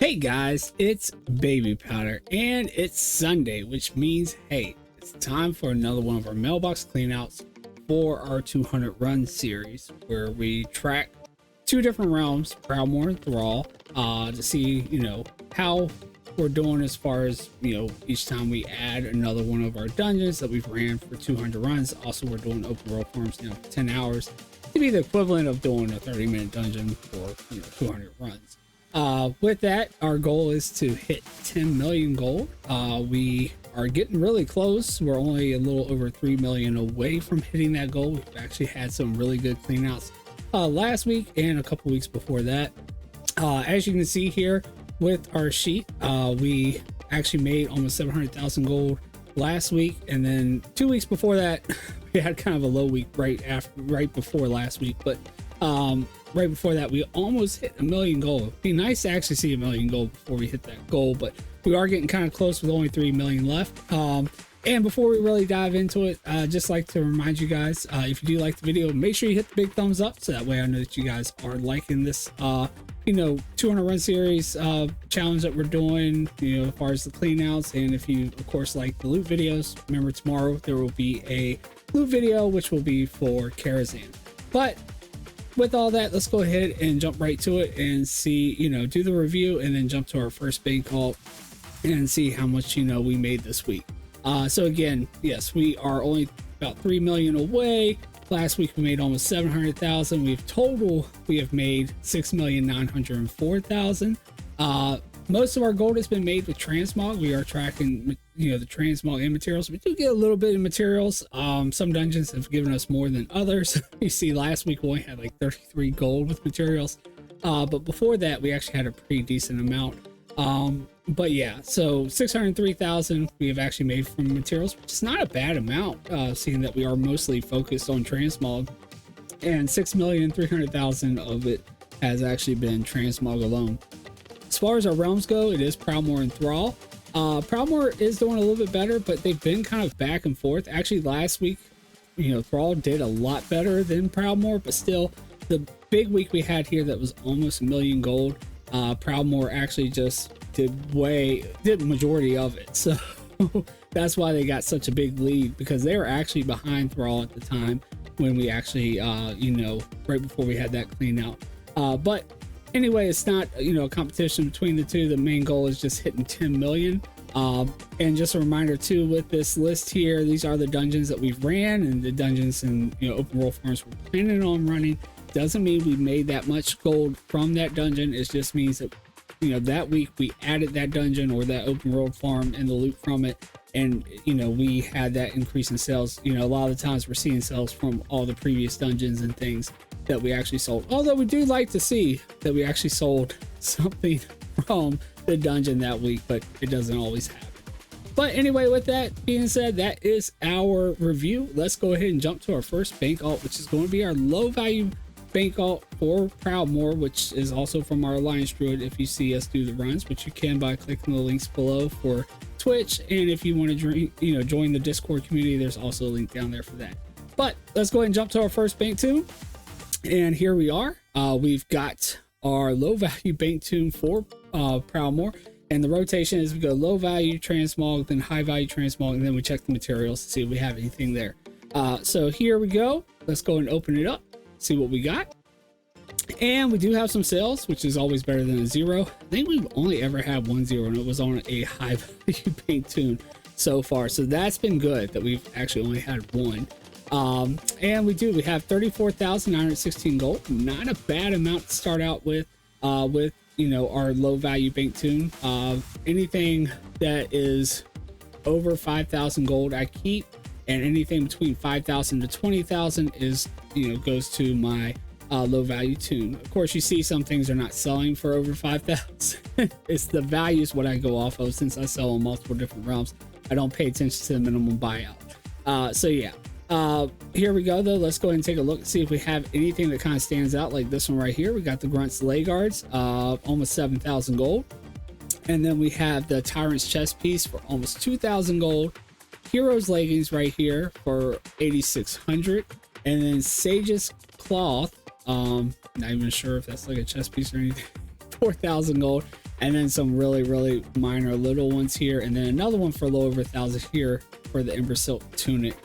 Hey guys, it's Babypowder and it's Sunday, which means, hey, it's time for another one of our mailbox cleanouts for our 200 run series, where we track two different realms, Proudmoore and Thrall, to see, how we're doing as far as, each time we add another one of our dungeons that we've ran for 200 runs. Also, we're doing open world farms now for 10 hours to be the equivalent of doing a 30-minute dungeon for 200 runs. With that, our goal is to hit 10 million gold. We are getting really close. We're only a little over 3 million away from hitting that goal. We've actually had some really good cleanouts last week and a couple weeks before that. As you can see here with our sheet, we actually made almost 700,000 gold last week, and then 2 weeks before that we had kind of a low week right before last week, but right before that we almost hit 1 million gold. It'd be nice to actually see 1 million gold before we hit that goal, but we are getting kind of close with only 3 million left. And before we really dive into it, just like to remind you guys, if you do like the video, make sure you hit the big thumbs up, so that way I know that you guys are liking this 200 run series challenge that we're doing, as far as the cleanouts. And if you of course like the loot videos, remember tomorrow there will be a loot video which will be for Karazhan. But with all that, let's go ahead and jump right to it and see, do the review and then jump to our first bank alt and see how much we made this week. So again, yes, we are only about 3 million away. Last week we made almost 700,000. We have made 6,904,000. Most of our gold has been made with transmog. We are tracking, the transmog and materials. We do get a little bit of materials. Some dungeons have given us more than others. You see, last week we only had like 33 gold with materials. But before that, we actually had a pretty decent amount. But yeah, so 603,000 we have actually made from materials, which is not a bad amount, seeing that we are mostly focused on transmog, and 6,300,000 of it has actually been transmog alone. As far as our realms go, it is Proudmoore and Thrall. Proudmoore is doing a little bit better, but they've been kind of back and forth. Actually, last week, Thrall did a lot better than Proudmoore, but still, the big week we had here that was almost 1 million gold, Proudmoore actually just did majority of it. So that's why they got such a big lead, because they were actually behind Thrall at the time when we actually, right before we had that clean out. But anyway, it's not, a competition between the two. The main goal is just hitting 10 million. And just a reminder too, with this list here, these are the dungeons that we've ran and the dungeons and, open world farms we're planning on running. Doesn't mean we made that much gold from that dungeon. It just means that, that week we added that dungeon or that open world farm and the loot from it. And, we had that increase in sales. A lot of the times we're seeing sales from all the previous dungeons and things that we actually sold. Although we do like to see that we actually sold something from the dungeon that week, but it doesn't always happen. But anyway, with that being said, that is our review. Let's go ahead and jump to our first bank alt, which is going to be our low value bank alt for Proudmoore, which is also from our Alliance Druid. If you see us do the runs, which you can by clicking the links below for Twitch, and if you want to join the Discord community, there's also a link down there for that. But let's go ahead and jump to our first bank tune, and here we are. We've got our low value bank tune for Proudmoore, and the rotation is we go low value transmog, then high value transmog, and then we check the materials to see if we have anything there. So here we go. Let's go and open it up, see what we got. And we do have some sales, which is always better than a zero. I think we've only ever had 1 0, and it was on a high value bank tune so far. So that's been good that we've actually only had one. And we have 34,916 gold. Not a bad amount to start out with our low value bank tune. Anything that is over 5,000 gold I keep, and anything between 5,000 to 20,000 is goes to my low value tune. Of course, you see some things are not selling for over 5,000. It's the value is what I go off of, since I sell on multiple different realms. I don't pay attention to the minimum buyout. So yeah, here we go though. Let's go ahead and take a look and see if we have anything that kind of stands out, like this one right here. We got the Grunt's Lay Guards, almost 7,000 gold. And then we have the Tyrant's Chest Piece for almost 2,000 gold. Hero's Leggings right here for 8,600. And then Sage's Cloth, not even sure if that's like a chest piece or anything, 4,000 gold. and then some really minor little ones here, and then another one for a little over 1,000 here for the Ember Silk tunic.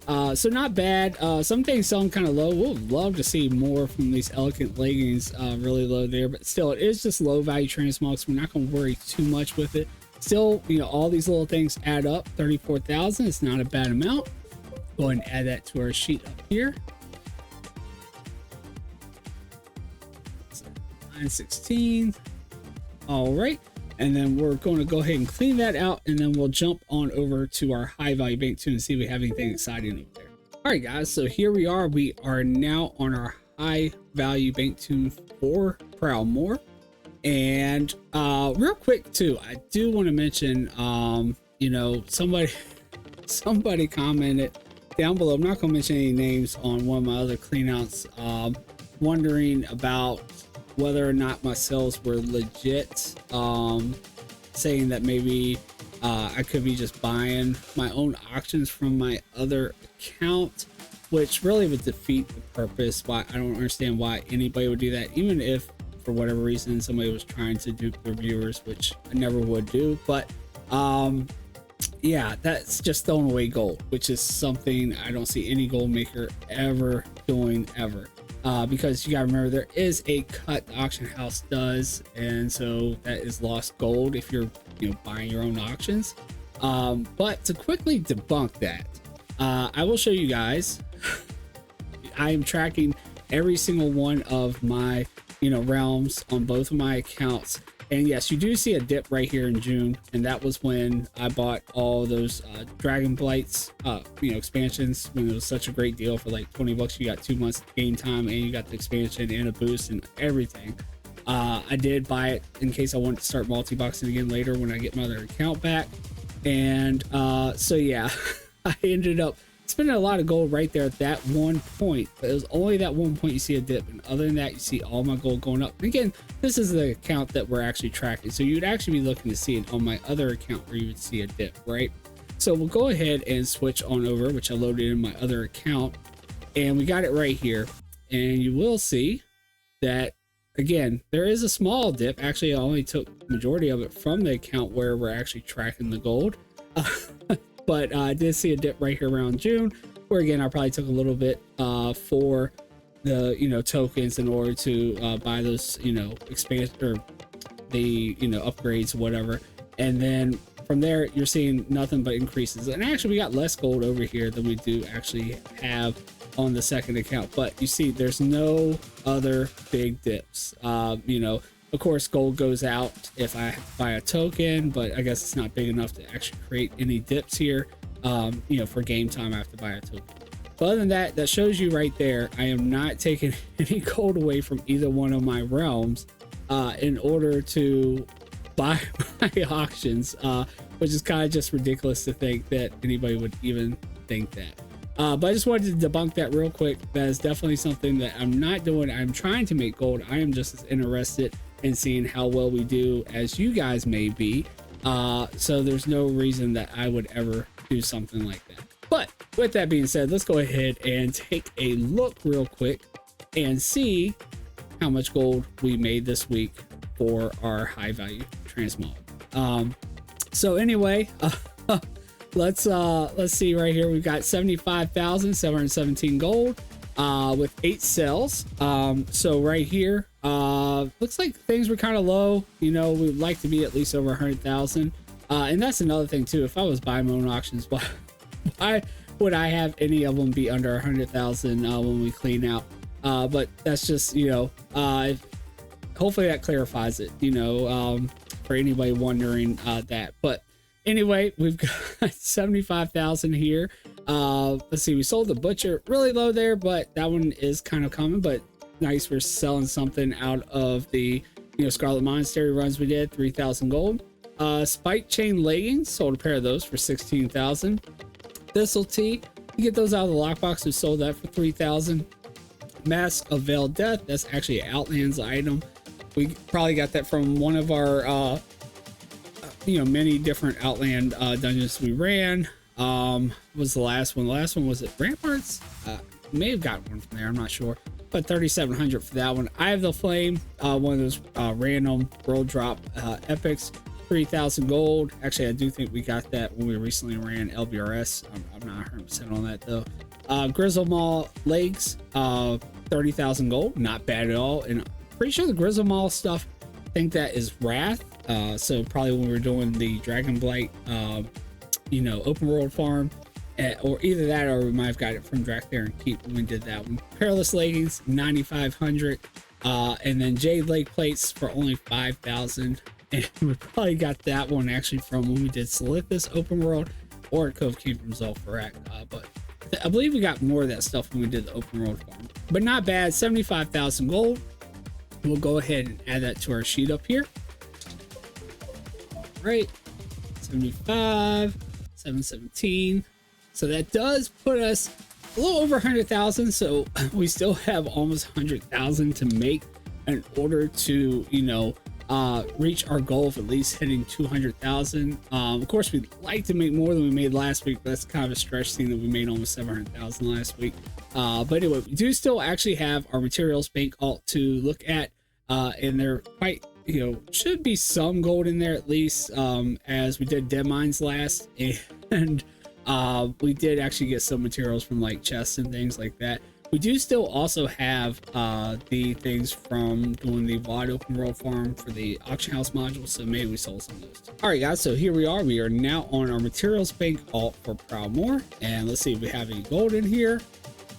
So not bad. Some things selling kind of low. We'll love to see more from these elegant leggings, really low there, but still it is just low value transmogs. We're not going to worry too much with it. Still, you know, all these little things add up. 34,000. It's not a bad amount. Go ahead and add that to our sheet up here. 916. All right. And then we're going to go ahead and clean that out, and then we'll jump on over to our high value bank tune and see if we have anything exciting over there. All right, guys. So here we are. We are now on our high value bank tune for Prowmore. And real quick too, I do want to mention, you know, somebody commented down below. I'm not going to mention any names on one of my other cleanouts, wondering about whether or not my sales were legit, saying that maybe I could be just buying my own auctions from my other account, which really would defeat the purpose. Why I don't understand why anybody would do that, even if for whatever reason somebody was trying to dupe their viewers, which I never would do. But yeah, that's just throwing away gold, which is something I don't see any gold maker ever doing ever. Because you gotta remember, there is a cut the auction house does, and so that is lost gold if you're, you know, buying your own auctions. But to quickly debunk that, I will show you guys. I am tracking every single one of my, you know, realms on both of my accounts, and yes, you do see a dip right here in June, and that was when I bought all those Dragon Blights, you know, expansions, when it was such a great deal for like 20 bucks. You got 2 months game time, and you got the expansion and a boost and everything. I did buy it in case I wanted to start multi-boxing again later when I get my other account back. And so yeah, I ended up spending a lot of gold right there at that one point, but it was only that one point you see a dip, and other than that you see all my gold going up. And again, this is the account that we're actually tracking, so you'd actually be looking to see it on my other account where you would see a dip, right? So we'll go ahead and switch on over, which I loaded in my other account, and we got it right here, and you will see that again there is a small dip. Actually, I only took majority of it from the account where we're actually tracking the gold. But I did see a dip right here around June, where again I probably took a little bit for the, you know, tokens in order to buy those, you know, expansion or the, you know, upgrades or whatever. And then from there you're seeing nothing but increases. And actually we got less gold over here than we do actually have on the second account. But you see there's no other big dips. You know, of course, gold goes out if I buy a token, but I guess it's not big enough to actually create any dips here. You know, for game time, I have to buy a token. But other than that, that shows you right there, I am not taking any gold away from either one of my realms in order to buy my auctions, which is kind of just ridiculous to think that anybody would even think that. But I just wanted to debunk that real quick. That is definitely something that I'm not doing. I'm trying to make gold. I am just as interested in seeing how well we do as you guys may be. So there's no reason that I would ever do something like that. But with that being said, let's go ahead and take a look real quick and see how much gold we made this week for our high value transmog. So anyway, let's see right here. We've got 75,717 gold with 8 sales. So right here, looks like things were kind of low. You know, we'd like to be at least over 100,000. And that's another thing too. If I was buying my own auctions, why would I have any of them be under 100,000 when we clean out? But that's just, you know, hopefully that clarifies it, you know, for anybody wondering that. But anyway, we've got 75,000 here. Let's see, we sold the butcher really low there, but that one is kind of common, but nice. We're selling something out of the, you know, Scarlet Monastery runs we did, 3,000 gold. Spike chain leggings, sold a pair of those for 16,000. Thistle tee, you get those out of the lockbox. We sold that for 3,000. Mask of Veiled Death, that's actually an Outlands item. We probably got that from one of our you know, many different Outland dungeons we ran. Was the last one? The last one was it Ramparts? May have gotten one from there, I'm not sure. but 3,700 for that one. I have the flame, one of those random world drop epics, 3,000 gold. Actually, I do think we got that when we recently ran LBRS. I'm not 100% on that though. Grizzle Maw legs, 30,000 gold, not bad at all. And I'm pretty sure the Grizzle Maw stuff, I think that is Wrath. So probably when we were doing the Dragon Blight, you know, open world farm, or either that, or we might have got it from Drakthar and Keep when we did that one. Perilous leggings, 9,500, and then Jade leg plates for only 5,000. And we probably got that one actually from when we did Solithus open world, or it could have came from Zul'Farrak, but I believe we got more of that stuff when we did the open world farm. But not bad, 75,000 gold. We'll go ahead and add that to our sheet up here. All right, 75, 717. So that does put us a little over 100,000. So we still have almost 100,000 to make in order to, you know, reach our goal of at least hitting 200,000. Of course, we'd like to make more than we made last week, but that's kind of a stretch, seeing that we made almost 700,000 last week. But anyway, we do still actually have our materials bank alt to look at, and they're quite, you know, should be some gold in there at least, as we did dead mines last, and we did actually get some materials from like chests and things like that. We do still also have the things from doing the wide open world farm for the auction house module, so maybe we sold some of those too. All right guys, so here we are now on our materials bank alt for Proudmoore, and let's see if we have any gold in here.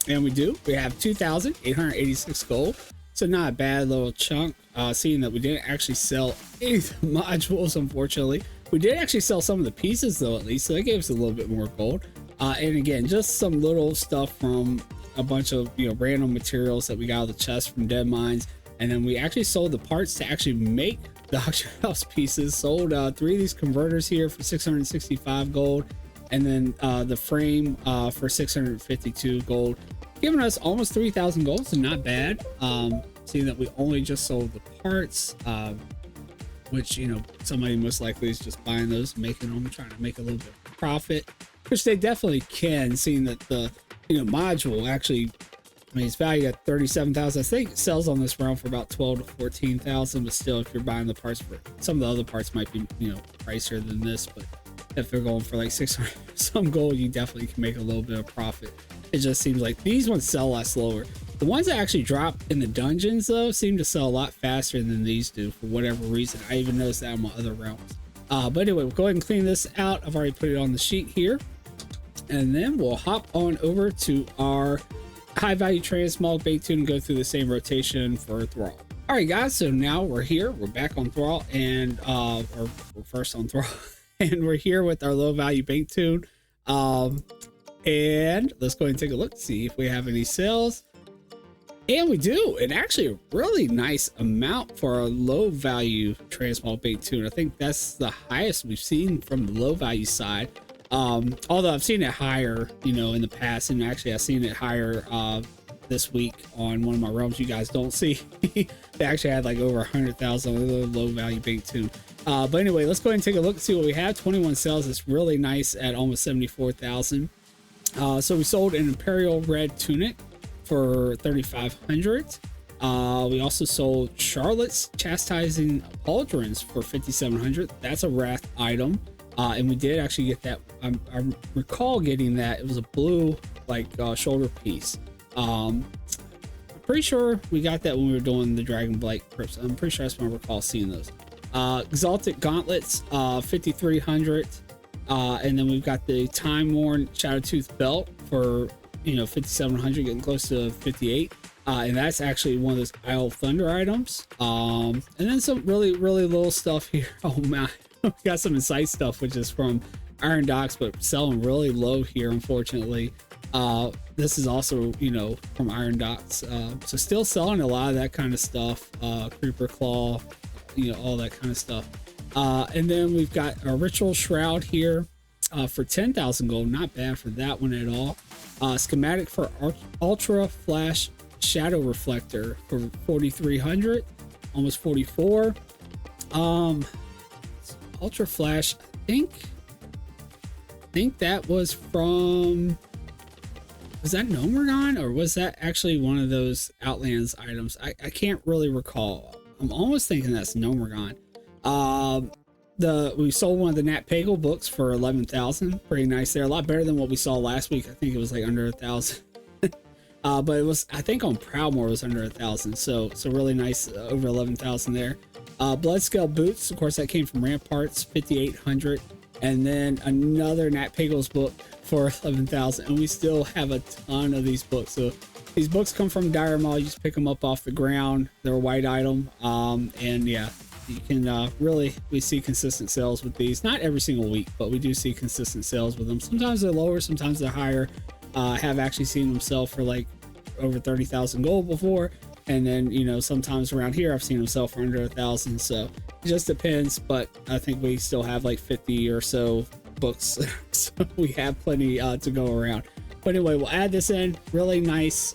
And we do. We have 2,886 gold, so not a bad little chunk. Seeing that we didn't actually sell any of the modules, unfortunately. We did actually sell some of the pieces though, at least, so that gave us a little bit more gold. And again, just some little stuff from a bunch of, you know, random materials that we got out of the chest from dead mines, and then we actually sold the parts to actually make the auction house pieces. Sold 3 of these converters here for 665 gold, and then the frame for 652 gold, giving us almost 3,000 gold, so not bad. Seeing that we only just sold the parts, which, you know, somebody most likely is just buying those, making them, trying to make a little bit of profit, which they definitely can, seeing that the, you know, module actually, I mean, it's valued at 37,000. I think it sells on this round for about 12 to 14,000, but still, if you're buying the parts for, some of the other parts might be, you know, pricier than this, but if they're going for like 600 some gold, you definitely can make a little bit of profit. It just seems like these ones sell a lot slower. The ones that actually drop in the dungeons though seem to sell a lot faster than these do for whatever reason. I even noticed that on my other realms. But anyway, we'll go ahead and clean this out. I've already put it on the sheet here. And then we'll hop on over to our high value transmog bait tune and go through the same rotation for Thrall. All right guys, so now we're here. We're back on Thrall, and or we're first on Thrall, and we're here with our low value bait tune. And let's go ahead and take a look, see if we have any sales. And we do, and actually a really nice amount for our low value transmog bait tune. I think that's the highest we've seen from the low value side. Although I've seen it higher, you know, in the past, and actually I've seen it higher this week on one of my realms you guys don't see. They actually had like over 100,000 low value bait tune. But anyway, let's go ahead and take a look and see what we have. 21 sales. It's really nice at almost 74,000. So we sold an Imperial Red Tunic for 3,500. We also sold Charlotte's Chastising Pauldrons for 5,700. That's a Wrath item. And we did actually get that. I recall getting that. It was a blue, like, shoulder piece. I'm pretty sure we got that when we were doing the Dragon Blight Crypts. I'm pretty sure I recall seeing those. Exalted Gauntlets, 5,300. And then we've got the Time Worn Shadowtooth Belt for, you know, 5,700, getting close to 58. And that's actually one of those Isle of Thunder items. And then some really little stuff here. Oh man, we got some Insight stuff, which is from Iron Docks, but selling really low here, unfortunately. This is also, you know, from Iron Docks. So still selling a lot of that kind of stuff. Creeper Claw, you know, all that kind of stuff. And then we've got a Ritual Shroud here for 10,000 gold. Not bad for that one at all. Schematic for Ultra Flash Shadow Reflector for 4,300, almost 44. Ultra Flash, I think that was from, was that Nomergon, or was that actually one of those Outlands items? I can't really recall. I'm almost thinking that's Nomergon. We sold one of the Nat Pagle books for 11,000. Pretty nice there. A lot better than what we saw last week. I think it was like under 1,000. But it was, I think on Proudmoore it was under 1,000. So really nice, over 11,000 there. Bloodscale boots, of course, that came from Ramparts, 5,800. And then another Nat Pagels book for 11,000. And we still have a ton of these books. So these books come from Dire Maul. You just pick them up off the ground. They're a white item. And yeah, you can we see consistent sales with these. Not every single week, but we do see consistent sales with them. Sometimes they're lower, sometimes they're higher. I have actually seen them sell for like over 30,000 gold before. And then, you know, sometimes around here I've seen them sell for under 1,000. So it just depends. But I think we still have like 50 or so books. So we have plenty to go around. But anyway, we'll add this in. Really nice.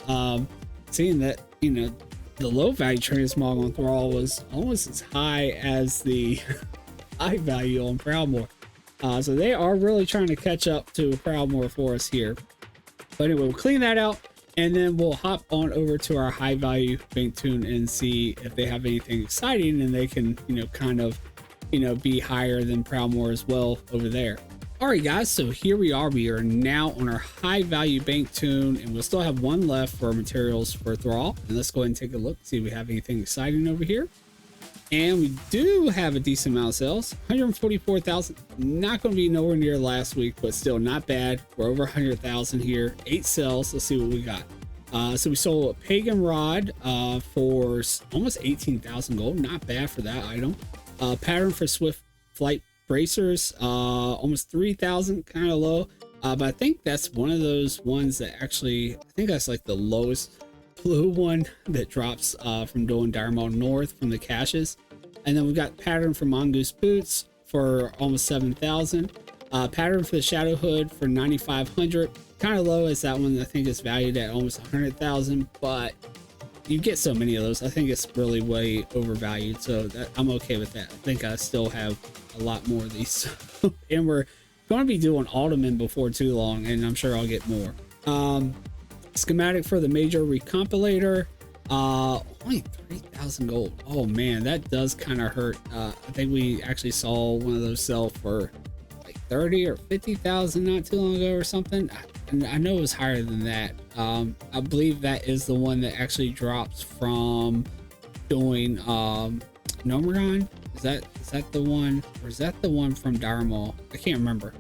Seeing that, you know, the low value transmog on Thrall was almost as high as the high value on Proudmoore. So they are really trying to catch up to Proudmoore for us here. But anyway, we'll clean that out. And then we'll hop on over to our high value bank tune and see if they have anything exciting and they can, you know, kind of, you know, be higher than Proudmoore as well over there. All right, guys, so here we are. We are now on our high value bank tune, and we'll still have one left for materials for Thrall. And let's go ahead and take a look, see if we have anything exciting over here. And we do have a decent amount of sales, 144,000. Not going to be nowhere near last week, but still not bad. We're over 100,000 here. 8 sales. Let's see what we got. So we sold a Pagan Rod for almost 18,000 gold. Not bad for that item. Pattern for Swift Flight Bracers, almost 3,000, kind of low. But I think that's one of those ones that actually, I think that's like the lowest blue one that drops from doing Dire Maul North from the caches. And then we've got Pattern for Mongoose Boots for almost 7,000. Pattern for the Shadow Hood for 9,500. Kind of low as that one. I think is valued at almost 100,000, but you get so many of those. I think it's really way overvalued, so I'm okay with that. I think I still have a lot more of these. And we're going to be doing Alderman before too long, and I'm sure I'll get more. Schematic for the Major Recompilator, only 3,000 gold. Oh man, that does kind of hurt. I think we actually saw one of those sell for like 30 or 50,000 not too long ago or something. I know it was higher than that. I believe that is the one that actually drops from doing Nomergon. Is that the one, or is that the one from Dire Maul? I can't remember.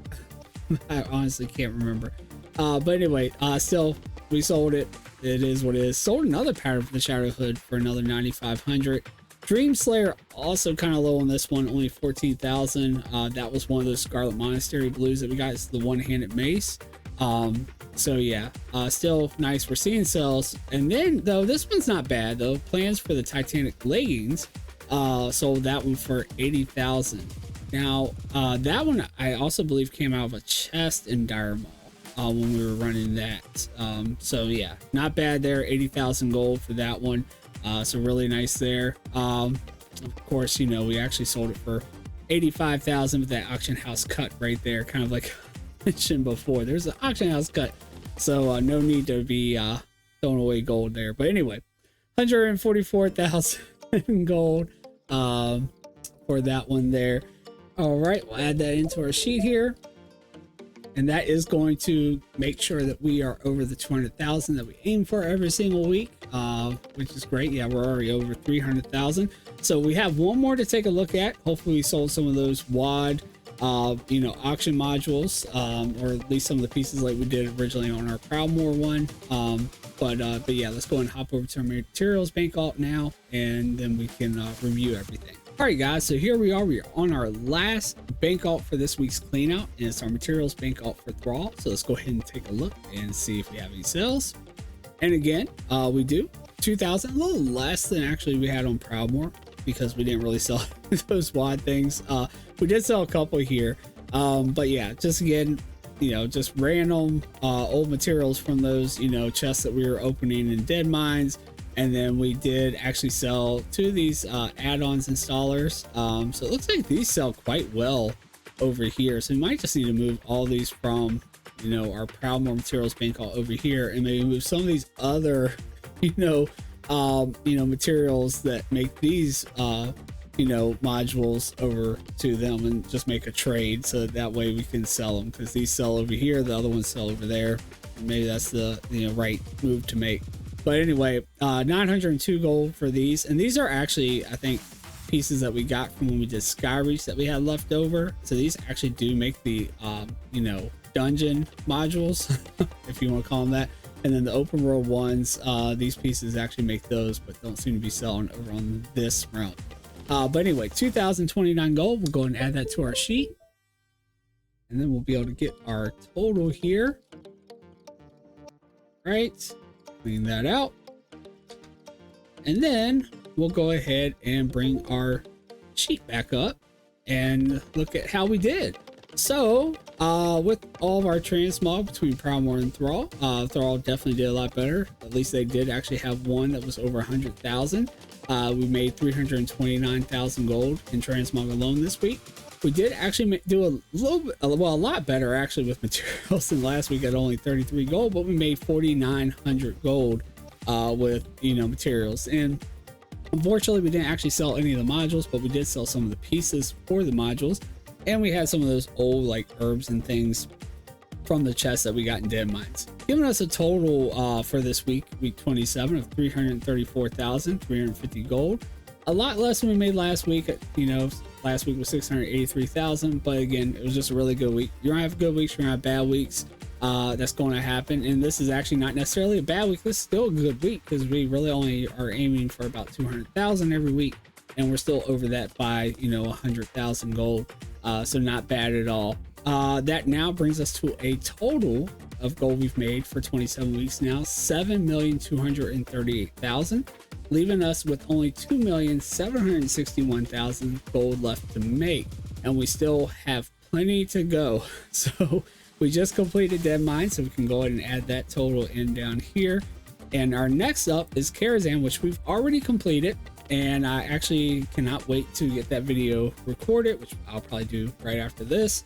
I honestly can't remember. But anyway, still we sold it. It is what it is. Sold another pattern for the Shadow Hood for another 9,500. Dream Slayer also kind of low on this one, only 14,000. That was one of those Scarlet Monastery blues that we got. It's the one-handed mace. So yeah, still nice. We're seeing sales. And then though, this one's not bad though. Plans for the Titanic leggings, sold that one for 80,000. Now, that one I also believe came out of a chest in Dire Maul when we were running that. So yeah, not bad there. 80,000 gold for that one. So really nice there. Of course, you know, we actually sold it for 85,000 with that auction house cut right there, kind of like mentioned before. There's an auction house cut, so no need to be throwing away gold there. But anyway, 144,000 gold for that one there. All right, we'll add that into our sheet here, and that is going to make sure that we are over the 200,000 that we aim for every single week, which is great. Yeah, we're already over 300,000. So we have one more to take a look at. Hopefully we sold some of those WAD you know, auction modules, or at least some of the pieces like we did originally on our Proudmoore one. But yeah, let's go and hop over to our materials bank alt now, and then we can review everything. All right, guys, so here we are on our last bank alt for this week's clean out, and it's our materials bank alt for Thrall. So let's go ahead and take a look and see if we have any sales. And again, we do 2,000, a little less than actually we had on Proudmoore, because we didn't really sell those WAD things. We did sell a couple here, but yeah, just again, you know, just random old materials from those, you know, chests that we were opening in Dead Mines. And then we did actually sell 2 of these add-ons installers. So it looks like these sell quite well over here. So we might just need to move all these from, you know, our Proudmore Materials Bank all over here, and maybe move some of these other, materials that make these, modules over to them, and just make a trade so that way we can sell them, because these sell over here, the other ones sell over there. And maybe that's the right move to make. But anyway, 902 gold for these, and these are actually, I think, pieces that we got from when we did Skyreach that we had left over. So these actually do make the dungeon modules, if you want to call them that. And then the open world ones, these pieces actually make those, but don't seem to be selling over on this route. But anyway, 2029 gold. We'll go ahead and add that to our sheet, and then we'll be able to get our total here. Right, clean that out, and then we'll go ahead and bring our sheet back up and look at how we did. So with all of our transmog between Proudmore and Thrall, Thrall definitely did a lot better. At least they did actually have one that was over 100,000. We made 329,000 gold in transmog alone this week. We did actually do a lot better actually with materials than last week at only 33 gold, but we made 4,900 gold with materials. And unfortunately, we didn't actually sell any of the modules, but we did sell some of the pieces for the modules, and we had some of those old like herbs and things from the chests that we got in Dead Mines, giving us a total for this week 27, of 334,350 gold. A lot less than we made last week. Last week was 683,000, but again, it was just a really good week. You're gonna have good weeks, you're gonna have bad weeks. That's going to happen, and this is actually not necessarily a bad week. This is still a good week because we really only are aiming for about 200,000 every week, and we're still over that by 100,000 gold. So not bad at all. That now brings us to a total of gold we've made for 27 weeks now, 7,238,000, leaving us with only 2,761,000 gold left to make, and we still have plenty to go. So we just completed Dead Mine, so we can go ahead and add that total in down here. And our next up is Karazhan, which we've already completed, and I actually cannot wait to get that video recorded, which I'll probably do right after this,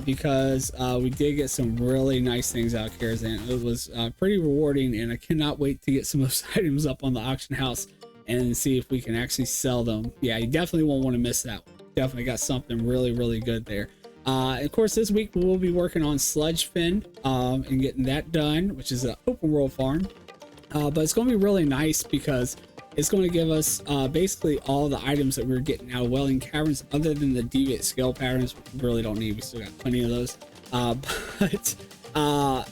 because we did get some really nice things out of Karazhan. It was pretty rewarding, and I cannot wait to get some of those items up on the auction house and see if we can actually sell them. Yeah, you definitely won't want to miss that one. Definitely got something really, really good there. Of course, this week we'll be working on Sludge Fin and getting that done, which is an open world farm. But it's going to be really nice because it's going to give us basically all the items that we're getting out of Welling Caverns, other than the deviant scale patterns, which we really don't need. We still got plenty of those. But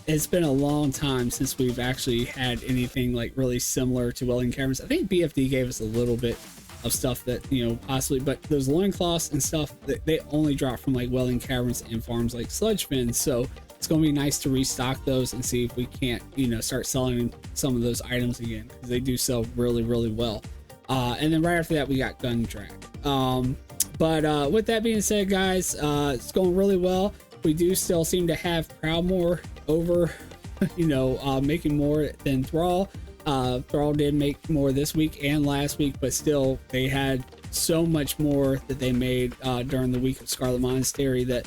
it's been a long time since we've actually had anything like really similar to Welling Caverns. I think BFD gave us a little bit of stuff that possibly, but those loincloths and stuff that they only drop from like Welling Caverns and farms like Sludge Fin. So it's going to be nice to restock those and see if we can't start selling some of those items again, because they do sell really, really well. And then right after that we got Gun Drag. But with that being said, guys, it's going really well. We do still seem to have Proudmore over making more than Thrall. Thrall did make more this week and last week, but still they had so much more that they made during the week of Scarlet Monastery that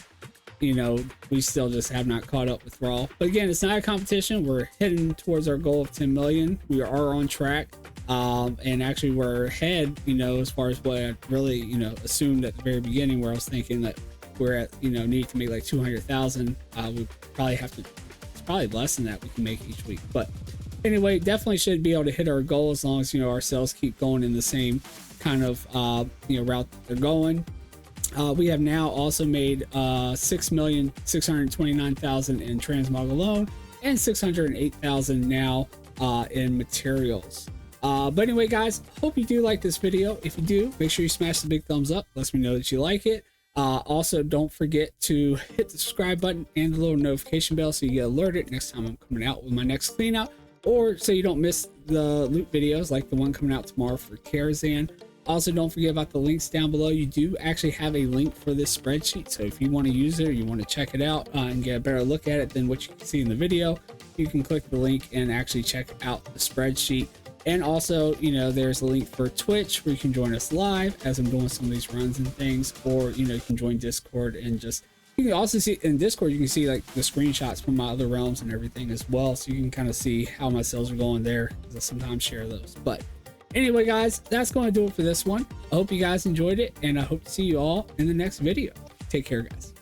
we still just have not caught up with Thrall. But again, it's not a competition. We're heading towards our goal of 10 million. We are on track, and actually we're ahead as far as what I really assumed at the very beginning, where I was thinking that we're at need to make like 200,000. We probably have to, it's probably less than that we can make each week. But anyway, definitely should be able to hit our goal as long as our sales keep going in the same kind of route that they're going. We have now also made 6,629,000 in transmog alone, and 608,000 now in materials. But anyway, guys, hope you do like this video. If you do, make sure you smash the big thumbs up. Let me know that you like it. Also, don't forget to hit the subscribe button and the little notification bell so you get alerted next time I'm coming out with my next clean out, or so you don't miss the loot videos like the one coming out tomorrow for Karazhan. Also, don't forget about the links down below. You do actually have a link for this spreadsheet, so if you want to use it or you want to check it out and get a better look at it than what you can see in the video, you can click the link and actually check out the spreadsheet. And also, there's a link for Twitch where you can join us live as I'm doing some of these runs and things, or you can join Discord and just You can also see in Discord, you can see like the screenshots from my other realms and everything as well. So you can kind of see how my sales are going there, because I sometimes share those. But anyway, guys, that's going to do it for this one. I hope you guys enjoyed it, and I hope to see you all in the next video. Take care, guys.